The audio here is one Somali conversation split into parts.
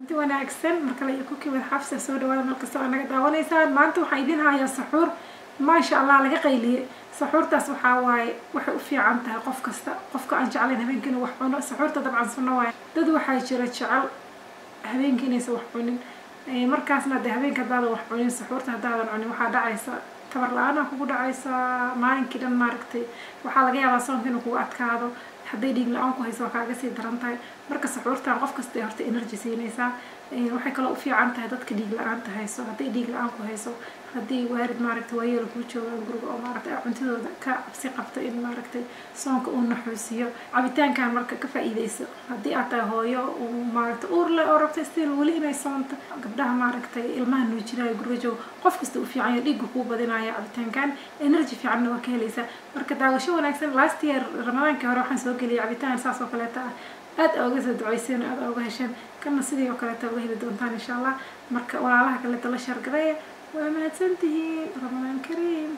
inta wanaagsan marka la ku kiwad xafsa soo dhawaada meel kasta oo naga daawanaysan maanta waxaan idin hayaa saxuur ma sha Allah laga qayliyay saxuurtaas waxay u fiican tahay qof kasta qofka aan jeclayn habeenkii wax cuno saxuurta dabcan sunno waay dad waxay jira jecel habeenkii inay wax cunin markaasna habeenka daada wax cunin saxuurta hadaadan cunin waxa dhacaysa tabar la'aan kugu dhacaysa maalinkii dhan maaragtay waxa laga yaabaa soonka inuu kugu adkaado hadday dhiig la'aan ku hayso kaaga sii daran tahay marka saxuurtan qof kasta horta energy siinaysa waxay kala u fiican tahay dadka dhiig la'aanta hayso hadday dhiig la'aan ku hayso haddii waarid maaragtay waayeel ku joogaan guriga oo maaragtay cuntadooda ka cabsi qabto in maaragtay soonka uu naxuusiyo cabitaankan marka ka faa'iideyso haddii aad tahay hooyo maaragtay uur leh oo rabto istiin weli inay soonto gabdhaha maaragtay ilmaha nuujinaya guriga joog qof kasta u fiican yahay dhiigga kuu badinaya cabitaankan energy fiicanna waa ka helaysaa marka daawasho wanaagsan last year ramadaankii hore waxaan soo geliyay cabitaan saas oo kaleeta ah aad uga soo duceyseen aad uga hesheen kana sidii oo kaleeta uga heli doontaan insha Allah marka walaalaha kaleeta la shargaday ومهتنتهين رمضان كريم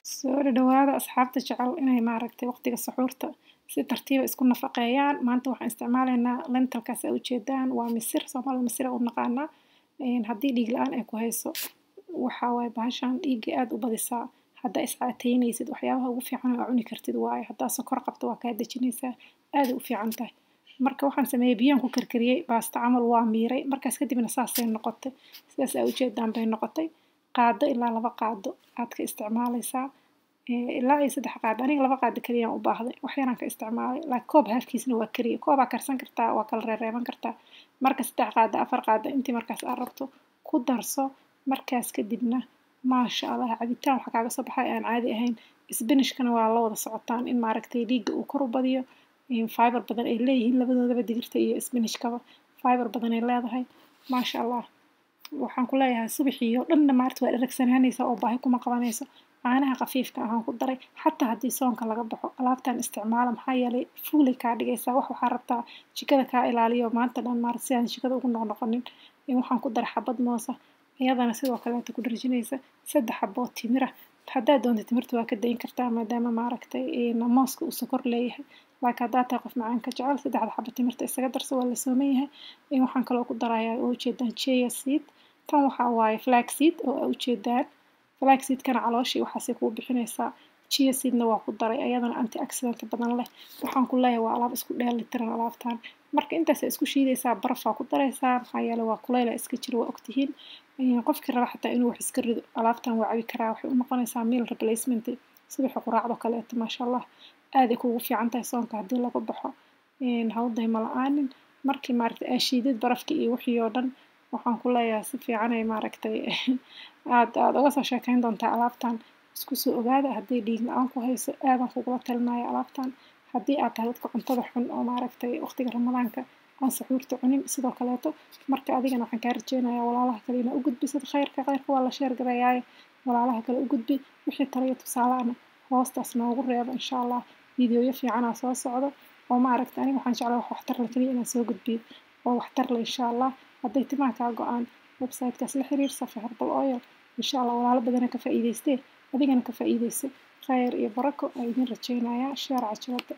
سوري دوادا أصحابتي جعل إنها معركتي وقتي السحورتا si tartiib isku nafaqeeyaan maanta waxaan isticmaalaynaa lentilkaas ay u jeedaan waa misir Soomaali misir oo naqaana haddii dhiig la'aan ay ku hayso waxa way bahashan dhiigga aad u badisaa hadda iscaateynaysid waxyaabaha ugu fiican oo cuni kartid waaye hadda sokor qabto waa ka dejinaysaa aad u fiican tahay marka waxaan sameeyay biyaan ku karkariyay baasta camal waa miiray markaas kadibna saasay noqotay sidaas ay u jeedaan bay noqotay qaado ilaa 2 qaado aad ka isticmaalaysaa ilaa ay 3 qaado aniga 2 qaado kaliya u baahday wax yaraan ka isticmaalay la koob halkiisna waa kariye koob aa karsan kartaa waa kala reereeban kartaa marka 3 qaado 4 qaado intii markaas aad rabto ku darso markaas kadibna ma sha Allah cabitaan waxa kaaga soo baxay aan caadi ahayn isbinishkana waa la wada socotaan in maaragtay dhiigga uu kor u badiyo fiber badan ay leeyihiin labadoodaba digirta iyo isbinishkaba fiber badan ay leedahay ma sha Allah waxaan ku leeyahay subaxiyo dhanna maarta waa dharagsanaanaysa oo baahi kuma qabanayso caanaha khafiifka ah ku daray xataa haddii soonka laga baxo alaabtan isticmaala maxaa yeelay fuulay ka dhigaysaa waxaa rabtaa jikada ka ilaaliyo maanta dhan maar si aan jikada ugu noqonin waxaan ku daray xabad moos ah iyadana sidoo kale ku darjinaysa 3 xabbo timira haddaad doonto timirta waa ka dayn kartaa maadaama maaragtay mooska uu sokor leeyahay laakiin haddaad tahay qof macaan ka jecel 3 xabbo timirta isaga darso waa la sooman yahay waxaan kaloo ku darayaa oo ujeedaan chia seed tan waxa waaye flax seed oo ujeedaan flax seed kana calooshii waxaasay kuu bixinaysaa chia seedna waa ku daray ayadana antioxidant badan leh waxaan ku leeyahay waa alaab isku dheelitiran alaabtan marka intaas isku shiidaysaa barafaa ku daraysaa maxaa yeelay waa kuleyl iska jiro waa ogtihiin qofkii raba xataa inuu wax iska rido alaabtan waa cabi karaa waxay u noqonaysaa meal replacement sida quraacdo kaleeto ma sha Allah aad ay kugu fiican tahay soonka haddii laga baxo hawday ma la'aanin markii maaragtay aashiidid barafkii iyo wixii oo dhan waxaan ku leeyahay si fiican ay maaragtay aad uga soo sheekayn doontaa alaabtan isku soo ogaada haddii dhiig la'aan ku hayso aadan kugula talinayo alaabtan haddii aad tahay dadka cuntada xun oo maaragtay waqtiga ramadaanka aan saxuurta cunin sidoo kaleeto marka adigana waxaan kaa rajeynayaa walaalaha kale inaa u gudbisid khayrka waa la sheer garayaa walaalaha kale u gudbi wixii taliyo tusaalaana hoostaas noogu reebo insha Allah fiidiyoyo fiican soo socdo oo maaragtay aniga waxaan jeclahay wax tar la kaliya inaan soo gudbiyo oo wax tar la insha Allah hadday timaha kaa go'aan website-kaas la xiriir Safi Herbal Oil insha Allah walaalo badan ka faa'iideystay adigana ka faa'iideyso khayr iyo barako ay idin rajeynayaa share cajalada